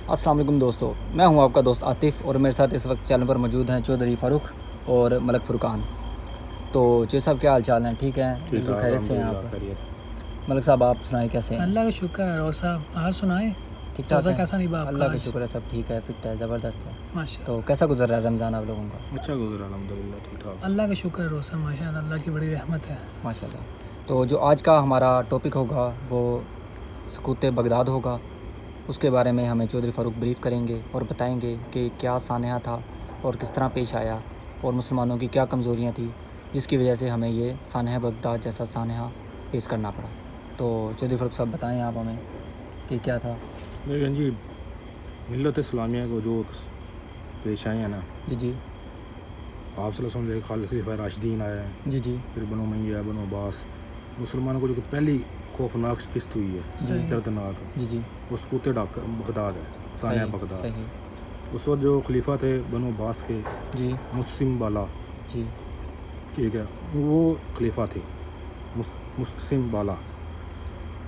السلام علیکم دوستو، میں ہوں آپ کا دوست عاطف اور میرے ساتھ اس وقت چینل پر موجود ہیں چودھری فاروق اور ملک فرقان۔ تو چودھری صاحب کیا حال چال ہیں؟ ٹھیک ہیں؟ بالکل خیریت سے ہیں آپ؟ ملک صاحب آپ سنائیں کیسے ہیں؟ اللہ کا شکر ہے۔ روز صاحب آپ سنائیں، ٹھیک ٹھاک ہے؟ کیسا نہیں باپ؟ اللہ کا شکر ہے، سب ٹھیک ہے، فٹ ہے، زبردست ہے ماشاء تو کیسا گزر رہا ہے رمضان آپ لوگوں کا؟ اچھا گزرا الحمدللہ، ٹھیک ٹھاک، اللہ کا شکر ہے۔ روز ماشاء اللہ، اللہ کی بڑی رحمت ہے ماشاء اللہ۔ تو جو آج کا ہمارا ٹاپک ہوگا وہ سقوط بغداد ہوگا، اس کے بارے میں ہمیں چودھری فاروق بریف کریں گے اور بتائیں گے کہ کیا سانحہ تھا اور کس طرح پیش آیا اور مسلمانوں کی کیا کمزوریاں تھیں جس کی وجہ سے ہمیں یہ سانحہ بغداد جیسا سانحہ فیس کرنا پڑا۔ تو چودھری فاروق صاحب بتائیں آپ ہمیں کہ کیا تھا؟ لیکن جی ملت اسلامیہ کو جو پیش آئے ہیں نا، جی جی آپ صلی اللہ علیہ وسلم خلیفہ راشدین آئے ہیں، جی جی پھر بنو امیہ، بنو عباس، مسلمانوں کو جو کہ پہلی خوفناک شکست ہوئی ہے، صحیح، دردناک، جی جی وہ سقوط بغداد ہے، سانحہ صحیح بغداد۔ صحیح اس وقت جو خلیفہ تھے بنو عباس کے، جی مستسم بالا، جی ٹھیک ہے، وہ خلیفہ تھے مستسم بالا۔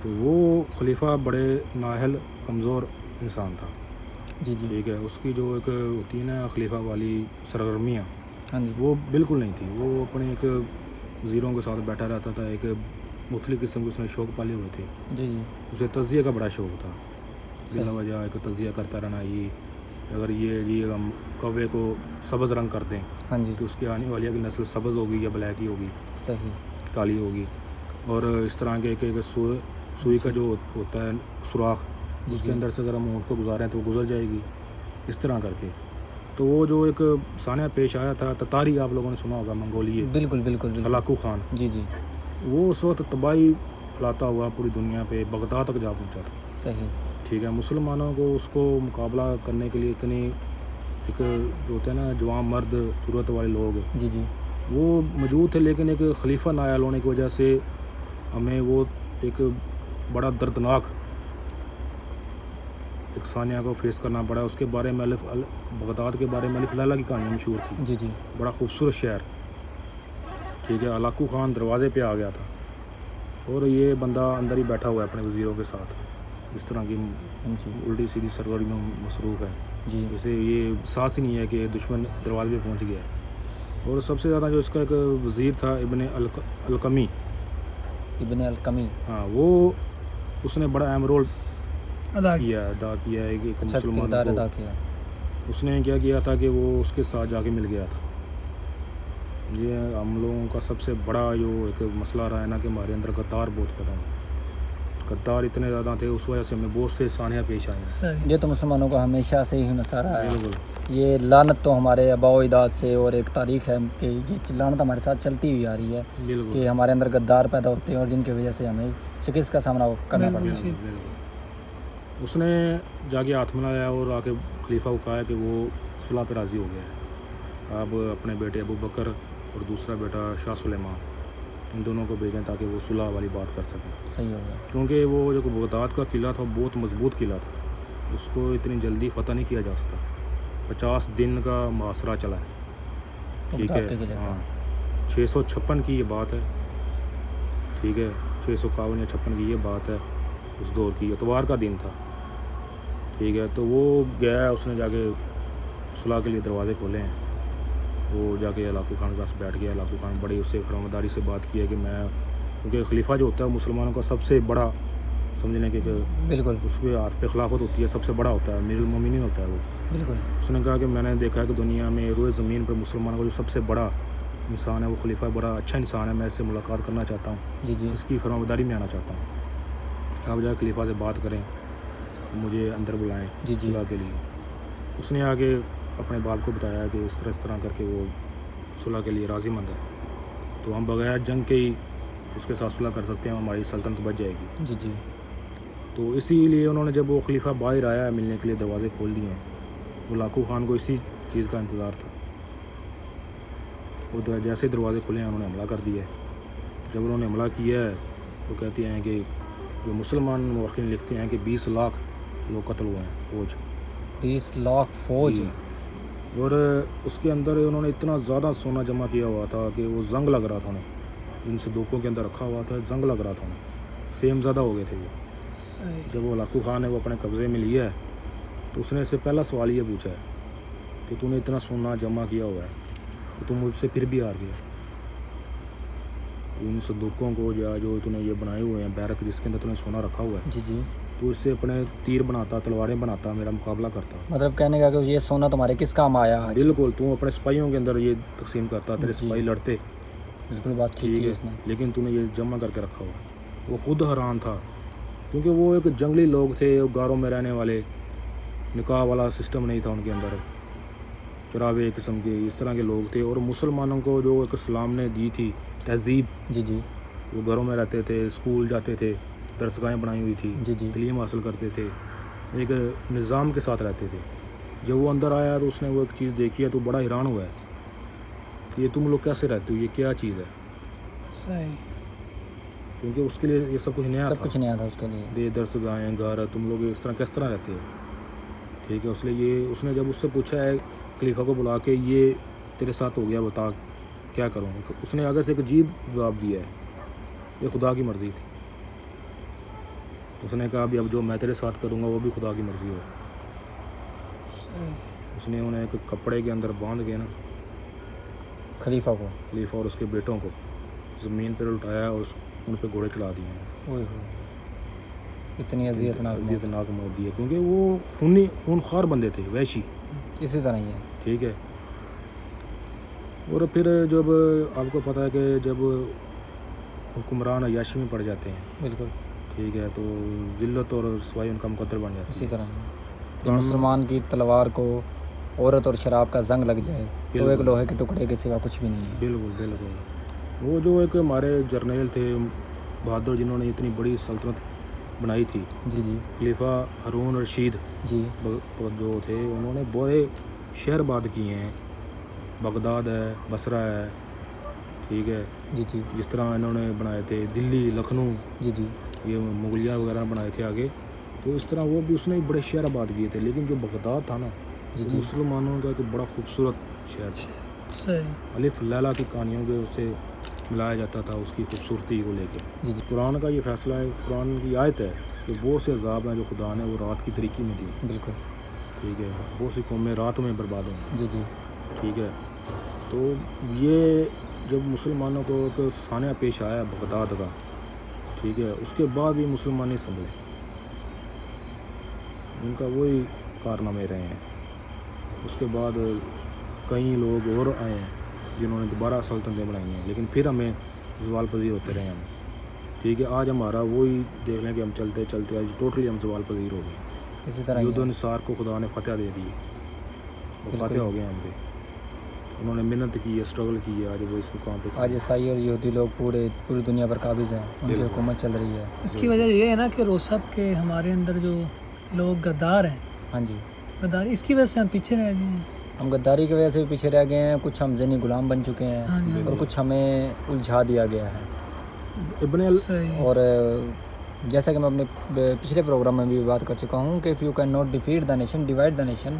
تو وہ خلیفہ بڑے نااہل کمزور انسان تھا، جی جی ٹھیک ہے۔ اس کی جو ایک ہوتی ہے نا خلیفہ والی سرگرمیاں، ہاں جی وہ بالکل نہیں تھی۔ وہ اپنے ایک وزیروں کے ساتھ بیٹھا رہتا تھا، ایک مختلف قسم کے اس نے شوق پالے ہوئے تھے۔ جی جی اسے تجزیہ کا بڑا شوق تھا، بلا صحیح، وجہ ایک تجزیہ کرتا رہنا، یہ اگر یہ ہم کوے کو سبز رنگ کر دیں ہاں جی تو اس کی آنے والی کی نسل سبز ہوگی یا بلیک ہی ہوگی، صحیح، کالی ہوگی۔ اور اس طرح کے ایک سوئی کا جو ہوتا ہے سوراخ، جی اس جی کے اندر سے اگر ہم اونٹ کو گزاریں تو وہ گزر جائے گی، اس طرح کر کے۔ تو وہ جو ایک سانحہ پیش آیا تھا، تتاری آپ لوگوں نے سنا ہوگا، منگولیے، بالکل بالکل بالکل، ہلاکو خان، جی جی وہ اس وقت تباہی پھیلاتا ہوا پوری دنیا پہ بغداد تک جا پہنچا تھا، صحیح، ٹھیک ہے۔ مسلمانوں کو اس کو مقابلہ کرنے کے لیے اتنی ایک جو ہوتا ہے نا جوان مرد ضرورت والے لوگ، جی جی وہ موجود تھے، لیکن ایک خلیفہ نااہل ہونے کی وجہ سے ہمیں وہ ایک بڑا دردناک ایک سانحہ کو فیس کرنا پڑا۔ اس کے بارے میں بغداد کے بارے میں الف لیلہ کی کہانی مشہور تھی، جی جی بڑا خوبصورت شہر، ٹھیک ہے۔ ہلاکو خان دروازے پہ آ گیا تھا اور یہ بندہ اندر ہی بیٹھا ہوا ہے اپنے وزیروں کے ساتھ، اس طرح کی جی الٹی سیدھی سرگرمی میں مصروف ہے، جی جیسے یہ سانس ہی نہیں ہے کہ دشمن دروازے پہ پہنچ گیا ہے۔ اور سب سے زیادہ جو اس کا ایک وزیر تھا ابن القمی، ابن القمی، ہاں، وہ اس نے بڑا اہم رول ادا ادا کیا ہے کہ اچھا مسلمانوں کردار کو ادا کیا، اس نے کیا کیا تھا کہ وہ اس کے ساتھ جا کے مل گیا تھا۔ یہ ہم لوگوں کا سب سے بڑا جو ایک مسئلہ رہا ہے نا کہ ہمارے اندر غدار بہت پیدا ہوئے، غدار اتنے زیادہ تھے، اس وجہ سے ہمیں بہت سے سانحہ پیش آئے ہیں، صحیح، یہ تو مسلمانوں کا ہمیشہ سے ہی مسئلہ رہا ہے۔ بالکل یہ لعنت تو ہمارے آباء و اجداد سے اور ایک تاریخ ہے کہ یہ لعنت ہمارے ساتھ چلتی ہوئی آ رہی ہے بالکل کہ ہمارے اندر غدار پیدا ہوتے ہیں اور جن کی وجہ سے ہمیں شکست کا سامنا کرنا پڑتا ہے۔ بالکل، بالکل۔ اس نے جا کے ہاتھ ملایا اور آ کے خلیفہ کو کہا کہ وہ صلح پہ راضی ہو گیا ہے، اب اپنے بیٹے ابو بکر اور دوسرا بیٹا شاہ سلیمان، ان دونوں کو بھیجیں تاکہ وہ صلح والی بات کر سکیں، صحیح ہو گیا، کیونکہ وہ جو بغداد کا قلعہ تھا وہ بہت مضبوط قلعہ تھا، اس کو اتنی جلدی فتح نہیں کیا جا سکتا تھا، 50 دن کا محاصرہ چلا ہے، ٹھیک ہے، بغداد کے قلعے کا۔ ہاں، 656 کی یہ بات ہے، ٹھیک ہے، 651 یا 56 کی یہ بات ہے، اس دور کی اتوار کا دن تھا، ٹھیک ہے۔ تو وہ گیا، اس نے جا کے صلح کے لیے دروازے کھولے ہیں، وہ جا کے ہلاکو خان کے پاس بیٹھ گیا، ہلاکو خان بڑی اس سے فرمانداری سے بات کی ہے کہ میں، کیونکہ خلیفہ جو ہوتا ہے مسلمانوں کا سب سے بڑا، سمجھنے کہ بالکل اس کے ہاتھ پہ خلافت ہوتی ہے، سب سے بڑا ہوتا ہے، امیر المومنین ہوتا ہے وہ۔ بالکل اس نے کہا کہ میں نے دیکھا ہے کہ دنیا میں روئے زمین پر مسلمانوں کا جو سب سے بڑا انسان ہے وہ خلیفہ بڑا اچھا انسان ہے، میں اس سے ملاقات کرنا چاہتا ہوں، جی جی اس کی فرمانداری میں آنا چاہتا ہوں، آپ جا کے خلیفہ سے بات کریں، مجھے اندر بلائیں جی جی صلح کے لیے۔ اس نے آگے اپنے باپ کو بتایا کہ اس طرح کر کے وہ صلح کے لیے راضی مند ہے، تو ہم بغیر جنگ کے ہی اس کے ساتھ صلح کر سکتے ہیں، ہماری سلطنت بچ جائے گی۔ جی جی تو اسی لیے انہوں نے جب وہ خلیفہ باہر آیا ہے ملنے کے لیے، دروازے کھول دیے ہیں، ہلاکو خان کو اسی چیز کا انتظار تھا، وہ جیسے دروازے کھلے ہیں انہوں نے حملہ کر دیا ہے۔ جب انہوں نے حملہ کیا ہے، وہ کہتے ہیں کہ جو مسلمان مورخین لکھتے ہیں کہ 20 لاکھ لوگ قتل ہوئے ہیں، فوج 20 لاکھ فوج، جی۔ اور اس کے اندر انہوں نے اتنا زیادہ سونا جمع کیا ہوا تھا کہ وہ زنگ لگ رہا تھا انہیں، ان صندوقوں کے اندر رکھا ہوا تھا، زنگ لگ رہا تھا انہیں، سیم زدہ ہو گئے تھے وہ۔ صحیح، جب وہ ہلاکو خان نے وہ اپنے قبضے میں لیا ہے تو اس نے اس سے پہلا سوال یہ پوچھا ہے کہ تو نے اتنا سونا جمع کیا ہوا ہے کہ تم مجھ سے پھر بھی ہار گیا. ان صندوقوں کو یا جو تو نے یہ بنائے ہوئے ہیں بیرک جس کے اندر تو نے سونا رکھا ہوا ہے, جی جی. تو اس سے اپنے تیر بناتا, تلواریں بناتا, میرا مقابلہ کرتا. مطلب کہنے کا کہ یہ سونا تمہارے کس کام آیا آج؟ بالکل, تو اپنے سپاہیوں کے اندر یہ تقسیم کرتا, تیرے جی. سپاہی لڑتے, بالکل بات ٹھیک ٹھیک ہے ہے, اس نے. لیکن تو نے یہ جمع کر کے رکھا ہوا. وہ خود حیران تھا کیونکہ وہ ایک جنگلی لوگ تھے, وہ غاروں میں رہنے والے, نکاح والا سسٹم نہیں تھا ان کے اندر, چراوے قسم کے اس طرح کے لوگ تھے. اور مسلمانوں کو جو ایک اسلام نے دی تھی تہذیب, جی جی. وہ گھروں میں رہتے تھے, اسکول جاتے تھے, درسگاہیں بنائی ہوئی تھی, جی جی. تعلیم حاصل کرتے تھے, ایک نظام کے ساتھ رہتے تھے. جب وہ اندر آیا تو اس نے وہ ایک چیز دیکھی ہے تو بڑا حیران ہوا ہے کہ یہ تم لوگ کیسے رہتے ہو, یہ کیا چیز ہے, صحیح. کیونکہ اس کے لیے یہ سب کچھ نیا سب تھا. کچھ نیا تھا اس کے لیے. یہ درسگاہیں, گھر, تم لوگ اس طرح کس طرح رہتے ہو, ٹھیک ہے. اس لیے یہ اس نے جب اس سے پوچھا ہے خلیفہ کو بلا کے یہ تیرے ساتھ ہو گیا, بتا کیا کروں, اس نے آگے سے ایک عجیب جواب دیا ہے, یہ خدا کی مرضی تھی. اس نے کہا بھی اب جو میں تیرے ساتھ کروں گا وہ بھی خدا کی مرضی ہو. صحیح. اس نے انہیں ایک کپڑے کے اندر باندھ کے نا خلیفہ کو. خلیفہ اور اس کے بیٹوں کو زمین پر الٹایا اور ان پہ گھوڑے چلا دیے ہیں. اوئے ہوئے, اتنی اذیت ناک موت. اذیت ناک موت دی ہے کیونکہ وہ خونخوار بندے تھے, وحشی, اسی طرح ہی ہے. ٹھیک ہے. اور پھر جب آپ کو پتہ ہے کہ جب حکمران عیاشی میں پڑ جاتے ہیں, بالکل ٹھیک ہے, تو ذلت اور رسوائی ان کا مقدر بن جاتی اسی ہے. طرح ہی. کہ مسلمان کی تلوار کو عورت اور شراب کا زنگ لگ جائے تو ایک لوہے کے ٹکڑے کے سوا کچھ بھی نہیں ہے. بالکل بالکل. وہ جو ایک ہمارے جرنیل تھے بہادر, جنہوں نے اتنی بڑی سلطنت بنائی تھی, جی جی. خلیفہ ہارون رشید جی. جو تھے, انہوں نے بڑے شہر آباد کیے ہیں, بغداد ہے, بصرہ ہے, ٹھیک ہے, جی جی. جس طرح انہوں نے بنائے تھے دلی, لکھنؤ, جی جی. یہ مغلیہ وغیرہ بنائے تھے آگے, تو اس طرح وہ بھی اس نے بڑے شہر آباد کیے تھے. لیکن جو بغداد تھا نا, جی وہ جی. مسلمانوں کا ایک بڑا خوبصورت شہر تھا. صحیح. الف لیلا کی کہانیوں کے اس سے ملایا جاتا تھا, اس کی خوبصورتی کو لے کے. جی جی. قرآن کا یہ فیصلہ ہے, قرآن کی آیت ہے کہ بہت سے عذاب ہیں جو خدا نے وہ رات کی طریقی میں دیے, بالکل. ٹھیک ہے, بہت سی قومیں رات میں برباد ہیں, جی جی. ٹھیک ہے. تو یہ جب مسلمانوں کو ایک سانحہ پیش آیا بغداد کا, ٹھیک ہے, اس کے بعد بھی مسلمان نہیں سنبھلے, ان کا وہی کارنامے رہے ہیں. اس کے بعد کئی لوگ اور آئے ہیں جنہوں نے دوبارہ سلطنتیں بنائی ہیں, لیکن پھر ہمیں زوال پذیر ہوتے رہے ہم, ٹھیک ہے. آج ہمارا وہی دیکھ لیں کہ ہم چلتے چلتے آج ٹوٹلی ہم زوال پذیر ہو گئے. اسی طرح یودھ و نثار کو خدا نے فتح دے دی, وہ فاتح ہو گئے ہم پہ. انہوں نے محنت کی ہے, اسٹرگل کی ہے, آج وہ اس مقام پہ. آج عیسائی اور یہودی لوگ پوری دنیا پر قابض ہیں, ان کی حکومت چل رہی ہے. اس کی وجہ یہ ہے نا کہ روسب کے ہمارے اندر جو لوگ غدار ہیں, ہاں جی, غداری, اس کی وجہ سے ہم پیچھے رہ گئے ہیں. ہم غداری کی وجہ سے بھی پیچھے رہ گئے ہیں, کچھ ہم ذہنی غلام بن چکے ہیں, ہاں جی. اور کچھ ہمیں الجھا دیا گیا ہے. صحیح. اور جیسا کہ میں اپنے پچھلے پروگرام میں بھی بات کر چکا ہوں کہ if you can not defeat the nation divide the nation,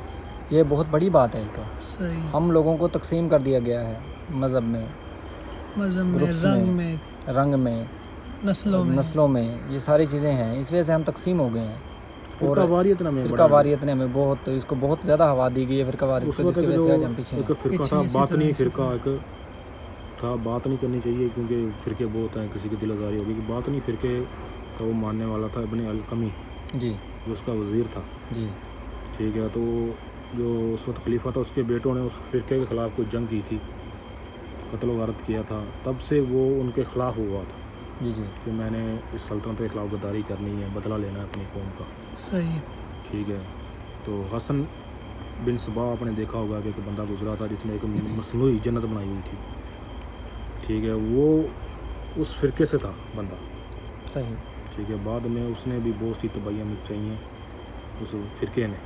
یہ بہت بڑی بات ہے. ایک صحیح. ہم لوگوں کو تقسیم کر دیا گیا ہے مذہب میں, مذہب میں, گروپس رنگ میں, نسلوں میں, یہ ساری چیزیں ہیں. اس وجہ سے ہم تقسیم ہو گئے ہیں. فرقہ واریت نے ہمیں بہت, اس کو بہت زیادہ ہوا دی گئی ہے فرقہ واریت کو, جس کی وجہ سے آج ہم پیچھے ہیں. ایک فرقہ تھا باطنی, فرقہ ایک تھا, بات نہیں کرنی چاہیے کیونکہ فرقے بہت ہیں, کسی کی دل آزاری ہوگی. کہ باطنی فرقے کا وہ ماننے والا تھا ابن القمی, جی, جو اس کا وزیر تھا, جی, ٹھیک ہے. تو جو اس وقت خلیفہ تھا, اس کے بیٹوں نے اس فرقے کے خلاف کوئی جنگ کی تھی, قتل و غارت کیا تھا. تب سے وہ ان کے خلاف ہوا تھا, جی, جی, کہ میں نے اس سلطنت کے خلاف غداری کرنی ہے, بدلہ لینا ہے اپنی قوم کا. صحیح. ٹھیک ہے. تو حسن بن صبا آپ نے دیکھا ہوگا کہ ایک بندہ گزرا تھا جس نے ایک مصنوعی جنت بنائی ہوئی تھی, ٹھیک ہے. وہ اس فرقے سے تھا بندہ, صحیح, ٹھیک ہے. بعد میں اس نے بھی بہت سی تباہیاں مچائی ہیں اس فرقے نے.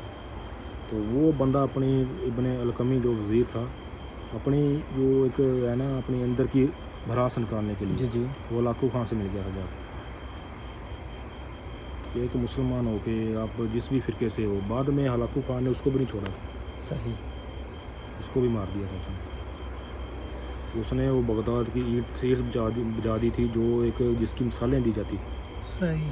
تو وہ بندہ اپنی ابن القمی جو وزیر تھا, اپنی جو ایک ہے نا اپنی اندر کی بھراس نکالنے کے لیے, جی, جی, وہ ہلاکو خان سے مل گیا تھا جا کے, کہ ایک مسلمان ہو کے آپ جس بھی فرقے سے ہو. بعد میں ہلاکو خان نے اس کو بھی نہیں چھوڑا تھا, صحیح, اس کو بھی مار دیا تھا اس نے. وہ بغداد کی اینٹ بجا دی تھی جو ایک جس کی مثالیں دی جاتی تھی. صحیح.